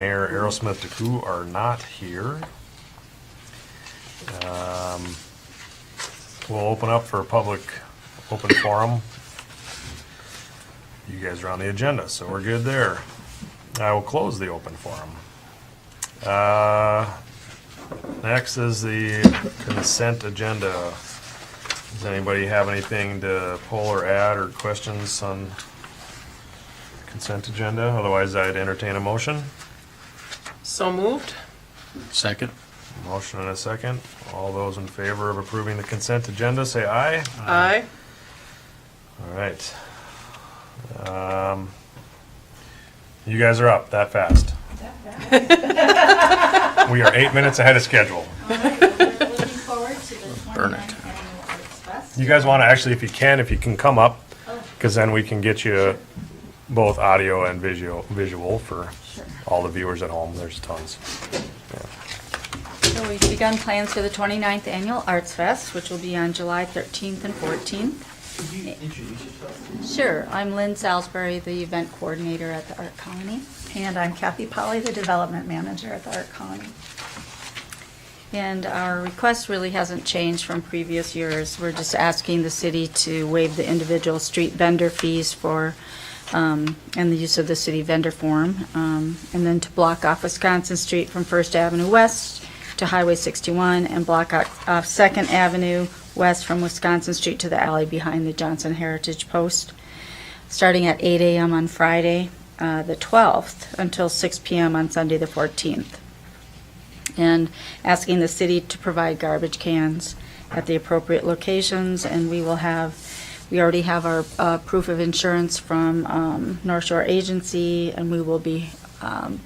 Mayor Aerosmith DeCou are not here. We'll open up for a public open forum. You guys are on the agenda, so we're good there. I will close the open forum. Next is the consent agenda. Does anybody have anything to pull or add or questions on consent agenda? Otherwise, I'd entertain a motion. So moved. Second. Motion and a second. All those in favor of approving the consent agenda, say aye. Aye. All right. You guys are up that fast. We are 8 minutes ahead of schedule. Looking forward to the Burn 29th it. Annual Arts Fest. You guys want to actually, if you can come up, because then we can get you both audio and visual for all the viewers at home. There's tons. So we've begun plans for the 29th Annual Arts Fest, which will be on July 13th and 14th. Could you introduce yourself? Sure, I'm Lynn Salisbury, the event coordinator at the Art Colony. And I'm Kathy Polly, the development manager at the Art Colony. And our request really hasn't changed from previous years. We're just asking the city to waive the individual street vendor fees for, and the use of the city vendor forum, and then to block off Wisconsin Street from First Avenue West to Highway 61, and block off Second Avenue West from Wisconsin Street to the alley behind the Johnson Heritage Post, starting at 8 a.m. on Friday, the 12th, until 6 p.m. on Sunday, the 14th. And asking the city to provide garbage cans at the appropriate locations, and we already have our proof of insurance from North Shore Agency, and we will be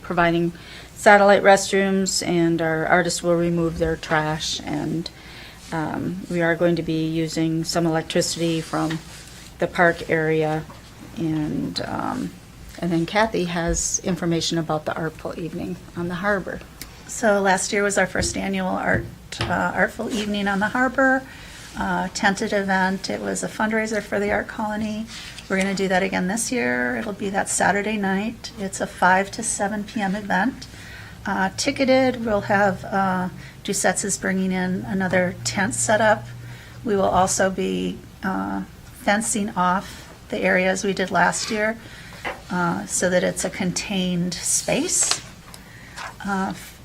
providing satellite restrooms, and our artists will remove their trash, and we are going to be using some electricity from the park area, and then Kathy has information about the Artful Evening on the harbor. So last year was our first annual Artful Evening on the Harbor, tented event. It was a fundraiser for the Art Colony. We're going to do that again this year. It'll be that Saturday night. It's a 5 to 7 p.m. event. Ticketed, we'll have Doucette's is bringing in another tent setup. We will also be fencing off the areas we did last year so that it's a contained space.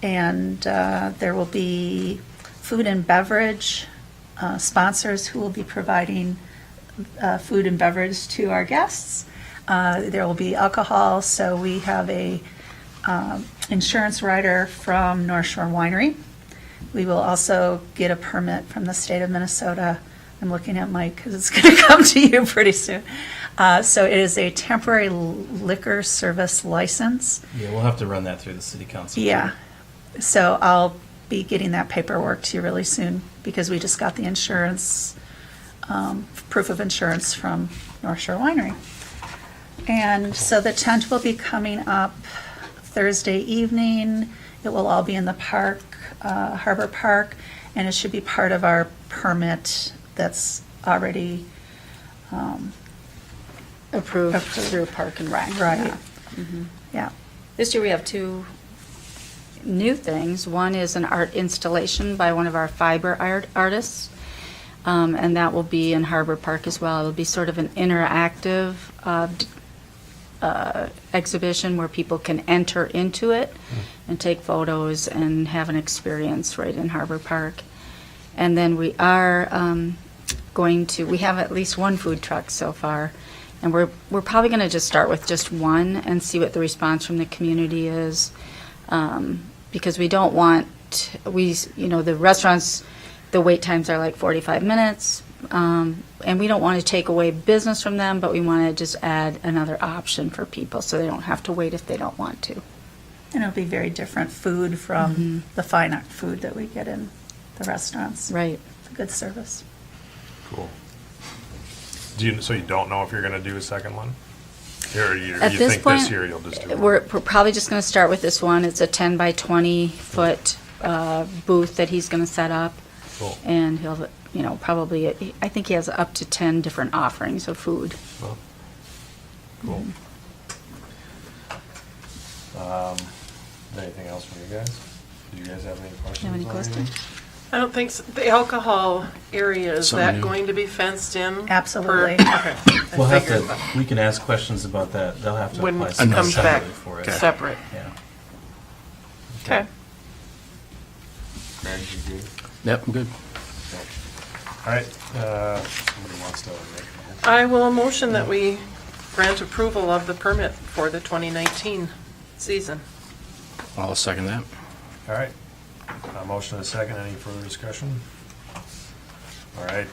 And there will be food and beverage sponsors who will be providing food and beverage to our guests. There will be alcohol, so we have a insurance rider from North Shore Winery. We will also get a permit from the state of Minnesota. I'm looking at Mike because it's going to come to you pretty soon. So it is a temporary liquor service license. Yeah, we'll have to run that through the city council. Yeah. So I'll be getting that paperwork to you really soon because we just got the insurance, proof of insurance from North Shore Winery. And so the tent will be coming up Thursday evening. It will all be in the park, Harbor Park, and it should be part of our permit that's already Approved through Park and Rec. right. Yeah. Yeah. This year we have two new things. One is an art installation by one of our fiber artists, and that will be in Harbor Park as well. It'll be sort of an interactive exhibition where people can enter into it and take photos and have an experience right in Harbor Park. And then we are we have at least one food truck so far, and we're probably going to just start with just one and see what the response from the community is, because we don't want the restaurants, the wait times are like 45 minutes, and we don't want to take away business from them, but we want to just add another option for people so they don't have to wait if they don't want to. And it'll be very different food from the fine art food that we get in the restaurants. Right. It's a good service. Cool. So you don't know if you're going to do a second one? Or you At think this point, this year you'll just do one? we're probably just going to start with this one. It's a 10 by 20 foot booth that he's going to set up, Cool. and he'll, probably, I think he has up to 10 different offerings of food. Well, cool. Anything else from you guys? Do you guys have any questions? Have any on questions? anything? I don't think, the alcohol area, is Something that new. going to be fenced in? Absolutely. Okay. I We'll have figured to, we can ask questions about that. They'll have to When apply it some comes back separately for it. separate. Yeah. Okay. Greg, you good? Yep, I'm good. All right, somebody wants to make a motion? I will motion that we grant approval of the permit for the 2019 season. I'll second that. All right, motion and a second, any further discussion? All right,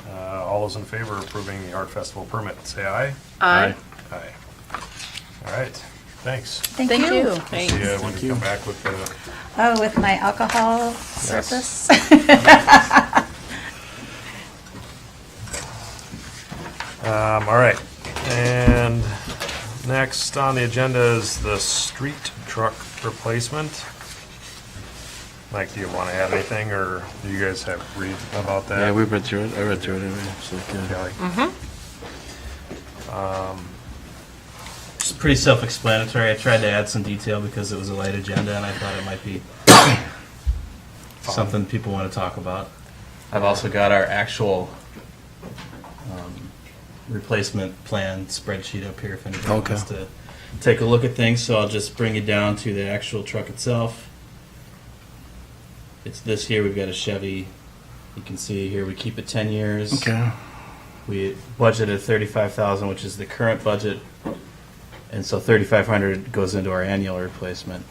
all those in favor of approving the art festival permit, say aye. Aye. Aye. All right, thanks. Thank Thank you. you. Thanks. See you when you come back with the, Oh, with my alcohol surface? all right, and next on the agenda is the street truck replacement. Mike, do you want to add anything, or do you guys have read about that? Yeah, we read through it. I read through it anyway. So, yeah. Kelly? It's pretty self-explanatory. I tried to add some detail because it was a light agenda, and I thought it might be something people want to talk about. I've also got our actual replacement plan spreadsheet up here if anybody wants to take a look at things. So I'll just bring it down to the actual truck itself. It's this here. We've got a Chevy. You can see here we keep it 10 years. Okay. We budgeted $35,000, which is the current budget, and so $3,500 goes into our annual replacement.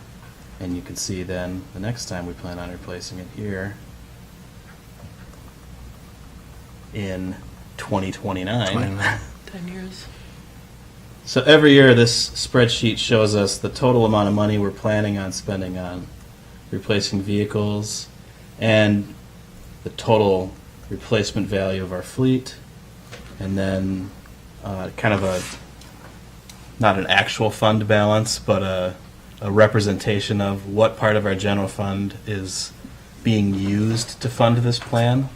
And you can see then the next time we plan on replacing it here in 2029. 10 years. So every year this spreadsheet shows us the total amount of money we're planning on spending on replacing vehicles and the total replacement value of our fleet, and then kind of a, not an actual fund balance, but a representation of what part of our general fund is being used to fund this plan.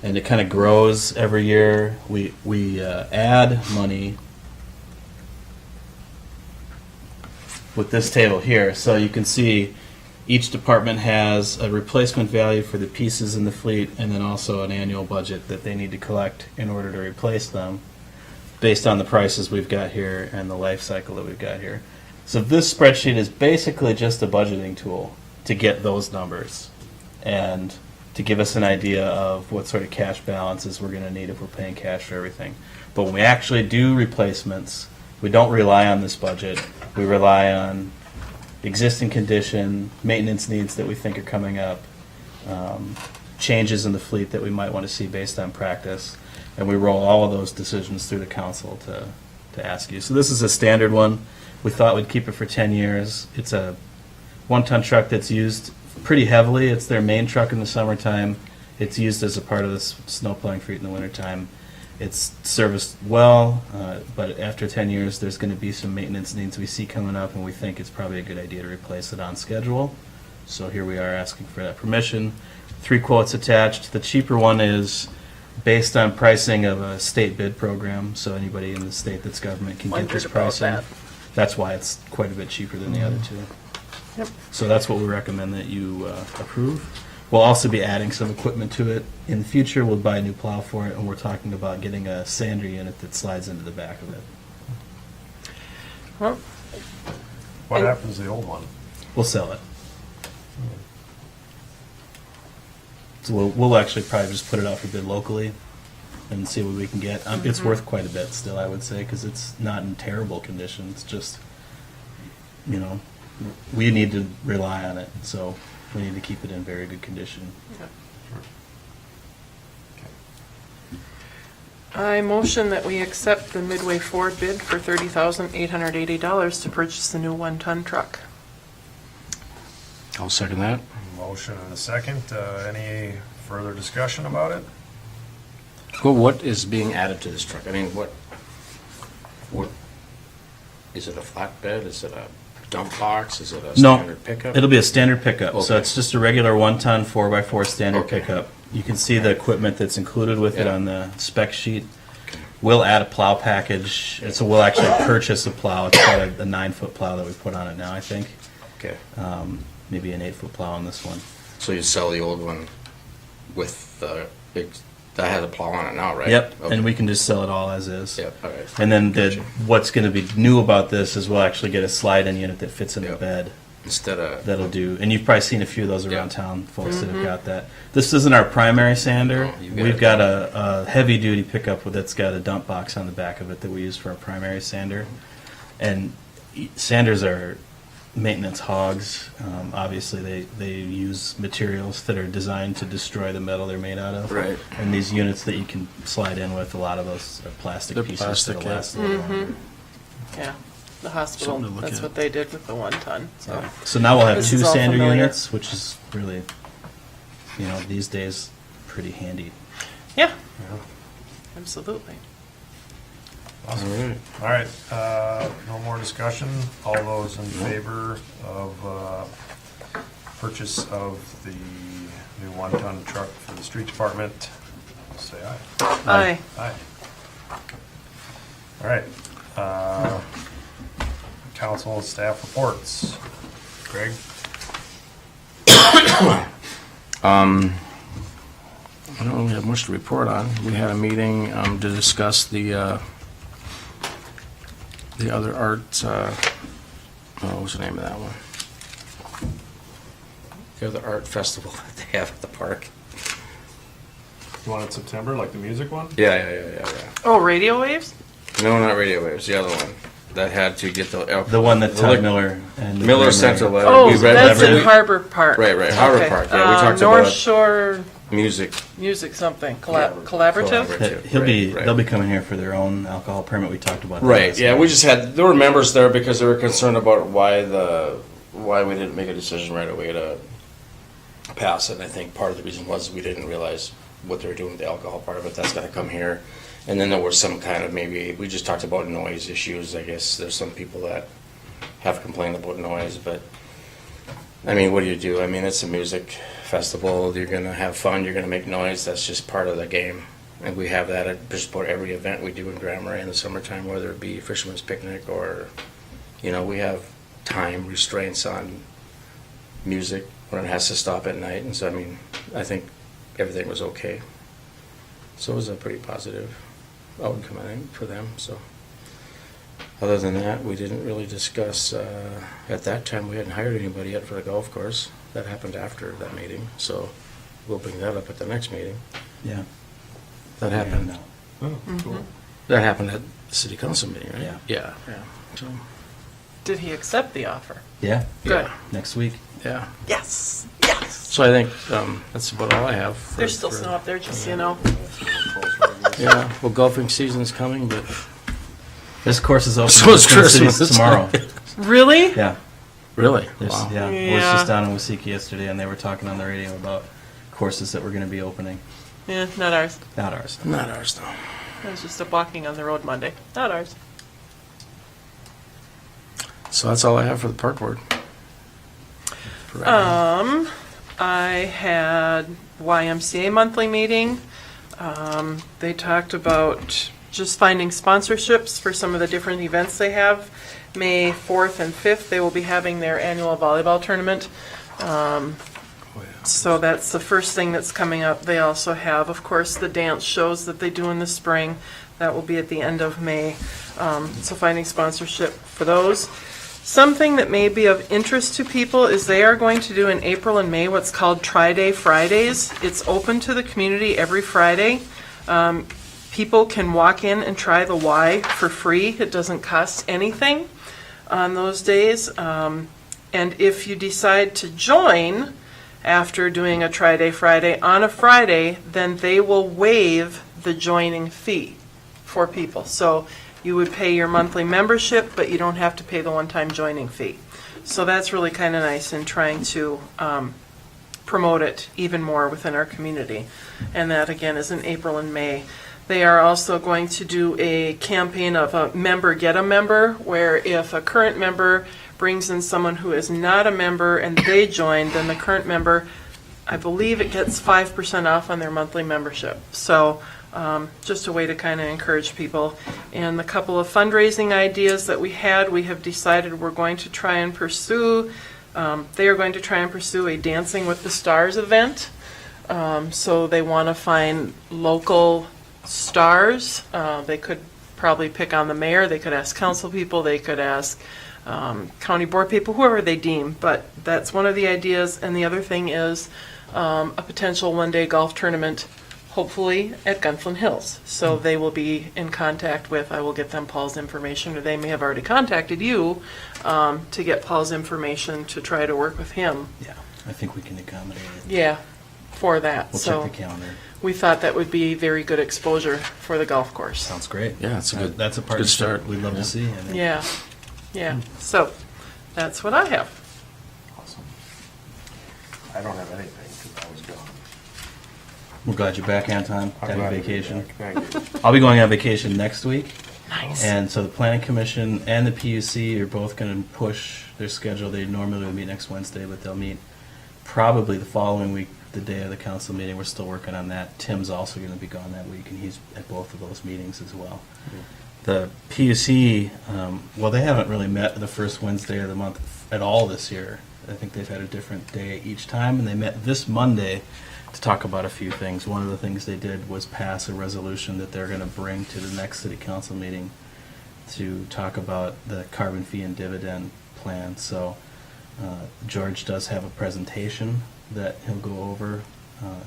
And it kind of grows every year. We add money with this table here. So you can see each department has a replacement value for the pieces in the fleet, and then also an annual budget that they need to collect in order to replace them based on the prices we've got here and the life cycle that we've got here. So this spreadsheet is basically just a budgeting tool to get those numbers and to give us an idea of what sort of cash balances we're going to need if we're paying cash for everything. But when we actually do replacements, we don't rely on this budget. We rely on existing condition, maintenance needs that we think are coming up, changes in the fleet that we might want to see based on practice, and we roll all of those decisions through the council to ask you. So this is a standard one. We thought we'd keep it for 10 years. It's a one-ton truck that's used pretty heavily. It's their main truck in the summertime. It's used as a part of the snow plowing fleet in the wintertime. It's serviced well, but after 10 years, there's going to be some maintenance needs we see coming up, and we think it's probably a good idea to replace it on schedule. So here we are asking for that permission. 3 quotes attached. The cheaper one is based on pricing of a state bid program, so anybody in the state that's government can get Wondered this about pricing. that. That's why it's quite a bit cheaper than the other two. Yep. So that's what we recommend that you approve. We'll also be adding some equipment to it. In the future, we'll buy a new plow for it, and we're talking about getting a sander unit that slides into the back of it. Well, what And- happens to the old one? We'll sell it. So we'll actually probably just put it out for bid locally and see what we can get. It's worth quite a bit still, I would say, because it's not in terrible condition. It's just, we need to rely on it, so we need to keep it in very good condition. I motion that we accept the Midway Ford bid for $30,880 to purchase the new 1-ton truck. I'll second that. Motion and a second. Any further discussion about it? Well, what is being added to this truck? I mean, what, is it a flatbed? Is it a dump box? Is it a No, standard pickup? it'll be a standard pickup. So Okay. it's just a regular 1-ton 4x4 standard Okay. pickup. You can see the equipment that's included with it Yeah. on the spec sheet. We'll add a plow package, and so we'll actually purchase a plow. It's got a 9-foot plow that we put on it now, I think. Okay. Maybe an 8-foot plow on this one. So you sell the old one with the big, that has a plow on it now, right? Yep, Okay. and we can just sell it all as is. Yep, all right. And then Gotcha. what's going to be new about this is we'll actually get a slide-in unit that fits in the Yep. bed. Instead of, That'll do, and you've probably seen a few of those around Yeah. town, folks that have got that. This isn't our primary sander. No, you've got We've it. got a heavy-duty pickup that's got a dump box on the back of it that we use for our primary sander. And sanders are maintenance hogs. Obviously, they use materials that are designed to destroy the metal they're made out of. Right. And these units that you can slide in with, a lot of those are plastic They're pieces plastic, that'll yeah. last a little longer. Yeah, the hospital, Something to look that's at. what they did with the 1 ton, so. So now we'll have This 2 is all sander familiar. units, which is really, these days, pretty handy. Yeah, absolutely. Awesome. All right, no more discussion. All those in favor of purchase of the new 1-ton truck for the street department, say aye. Aye. Aye. All right. Council and staff reports. Greg? I don't really have much to report on. We had a meeting to discuss the other art, what was the name of that one? The other art festival that they have at the park. You want it September, like the music one? Yeah. Oh, radio waves? No, not Radio Waves, the other one. That had to get the... The one that Todd Miller and the Miller Premier- Central. Oh, we read- that's in we- Harbor Park. Right, Harbor Okay. Park, yeah, we talked North about Shore music. Music something, Collaborative. collaborative? That Right. they'll be coming here for their own alcohol permit. We talked about that. Right, last yeah, night. we just had, there were members there because they were concerned about why we didn't make a decision right away to pass it. And I think part of the reason was we didn't realize what they were doing with the alcohol part of it. That's gonna come here. And then there was some kind of we just talked about noise issues. I guess there's some people that have complained about noise, but I mean, what do you do? I mean, it's a music festival. You're gonna have fun. You're gonna make noise. That's just part of the game. And we have that at just about every event we do in Grand Marais in the summertime, whether it be Fisherman's Picnic or, we have time restraints on music when it has to stop at night. And so, I mean, I think everything was okay. So it was a pretty positive outcome, I think, for them. So other than that, we didn't really discuss, at that time, we hadn't hired anybody yet for the golf course. That happened after that meeting, so we'll bring that up at the next meeting. Yeah. That happened. Yeah, Oh, cool. That happened at the city council meeting, right? Yeah. Yeah. So, Did he accept the offer? Yeah. Good. Next week. yeah. Yes, yes. So I think that's about all I have. There's still snow up there, just so you know. Yeah, well, golfing season's coming, but This course is open. So is to the cities Christmas. tomorrow. Really? Yeah. really, There's, wow. yeah. I was Yeah. just down in Wasiki yesterday, and they were talking on the radio about courses that were going to be opening. Yeah, not ours. Not ours. Not ours, though. It was just a walking on the road Monday. Not ours. So that's all I have for the park board. For right now. I had YMCA monthly meeting. They talked about just finding sponsorships for some of the different events they have. May 4th and 5th, they will be having their annual volleyball tournament. So that's the first thing that's coming up. They also have, of course, the dance shows that they do in the spring. That will be at the end of May. So finding sponsorship for those. Something that may be of interest to people is they are going to do in April and May what's called Tri-Day Fridays. It's open to the community every Friday. People can walk in and try the Y for free. It doesn't cost anything on those days. And if you decide to join after doing a Tri-Day Friday on a Friday, then they will waive the joining fee for people. So you would pay your monthly membership, but you don't have to pay the one-time joining fee. So that's really kind of nice in trying to promote it even more within our community. And that, again, is in April and May. They are also going to do a campaign of a member get a member, where if a current member brings in someone who is not a member and they join, then the current member, I believe it gets 5% off on their monthly membership. So just a way to kind of encourage people. And the couple of fundraising ideas that we had, we have decided we're going to try and pursue. They are going to try and pursue a Dancing with the Stars event. So they want to find local stars. They could probably pick on the mayor, they could ask council people, they could ask county board people, whoever they deem, but that's one of the ideas. And the other thing is a potential one-day golf tournament, hopefully at Gunflint Hills. So they will be in contact with, I will get them Paul's information, or they may have already contacted you to get Paul's information to try to work with him. Yeah, I think we can accommodate it. Yeah, for that. We'll So check the calendar. we thought that would be very good exposure for the golf course. Sounds great. Yeah, it's a good. That's a good partnership start. we'd love Yeah. to see. I think. Yeah, yeah. So that's what I have. Awesome. I don't have anything because I was gone. We're glad you're back, Anton. I'm Had a glad to be vacation. back. Thank you. I'll be going on vacation next week. Nice. And so the Planning Commission and the PUC are both going to push their schedule. They normally would meet next Wednesday, but they'll meet probably the following week, the day of the council meeting. We're still working on that. Tim's also going to be gone that week, and he's at both of those meetings as well. The PUC, well, they haven't really met the first Wednesday of the month at all this year. I think they've had a different day each time, and they met this Monday to talk about a few things. One of the things they did was pass a resolution that they're going to bring to the next city council meeting to talk about the carbon fee and dividend plan. So George does have a presentation that he'll go over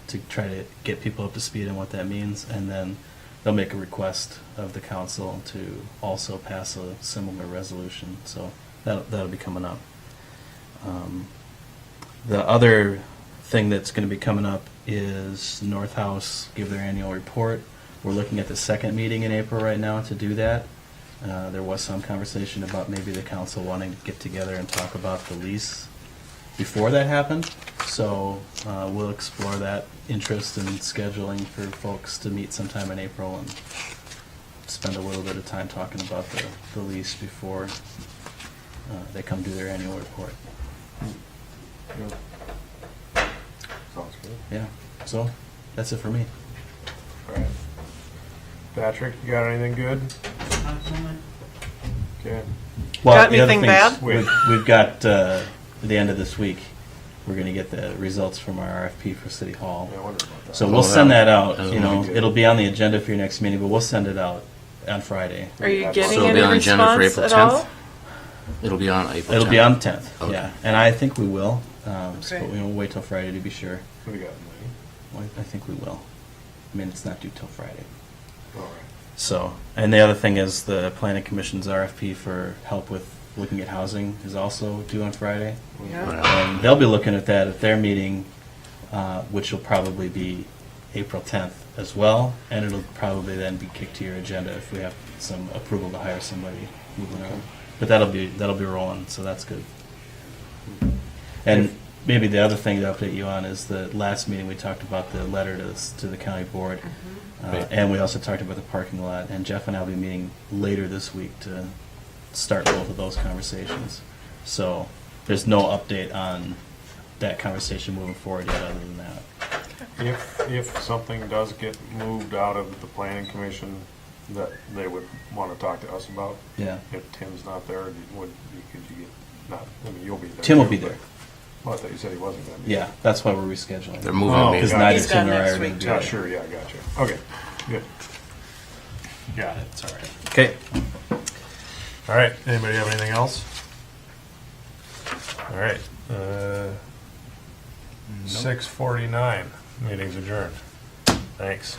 to try to get people up to speed on what that means, and then they'll make a request of the council to also pass a similar resolution. So that'll be coming up. The other thing that's going to be coming up is North House give their annual report. We're looking at the second meeting in April right now to do that. There was some conversation about maybe the council wanting to get together and talk about the lease before that happened. So we'll explore that interest in scheduling for folks to meet sometime in April and spend a little bit of time talking about the lease before they come do their annual report. Sounds good. Yeah, so that's it for me. All right. Patrick, you got anything good? Okay. Well, Got the other anything things, bad? We've got, at the end of this week, we're going to get the results from our RFP for City Hall. Yeah, I wondered about that. So we'll Oh, send that- that out, that you would know, be good. it'll be on the agenda for your next meeting, but we'll send it out on Friday. Are you So getting it'll be any on the agenda for response April at 10th? all? It'll be on April 10th. It'll be on the 10th, Okay. yeah, and I think we will, so Okay. we'll wait till Friday to be sure. What do you got, Lenny? Well, I think we will. I mean, it's not due till Friday. All right. So, and the other thing is the Planning Commission's RFP for help with looking at housing is also due on Friday. Yeah. And they'll be looking at that at their meeting, which will probably be April 10th as well, and it'll probably then be kicked to your agenda if we have some approval to hire somebody moving on. But that'll be rolling, so that's good. And maybe the other thing to update you on is the last meeting we talked about the letter to the county board, Right. and we also talked about the parking lot. And Jeff and I will be meeting later this week to start both of those conversations. So there's no update on that conversation moving forward yet, other than that. If something does get moved out of the planning commission that they would want to talk to us about, Yeah, if Tim's not there, could you get, not, I mean, you'll be there. Tim will too, be but- there. Well, I thought you said he wasn't going to be. Yeah, that's why we're rescheduling. They're moving Oh, me. Because got neither it. He's Tim gone nor I next are going week. to Yeah, be there. sure, yeah, I got you. Okay, good. Got it, it's all right. Okay. All right, anybody have anything else? All right, 6:49, meeting's adjourned. Thanks.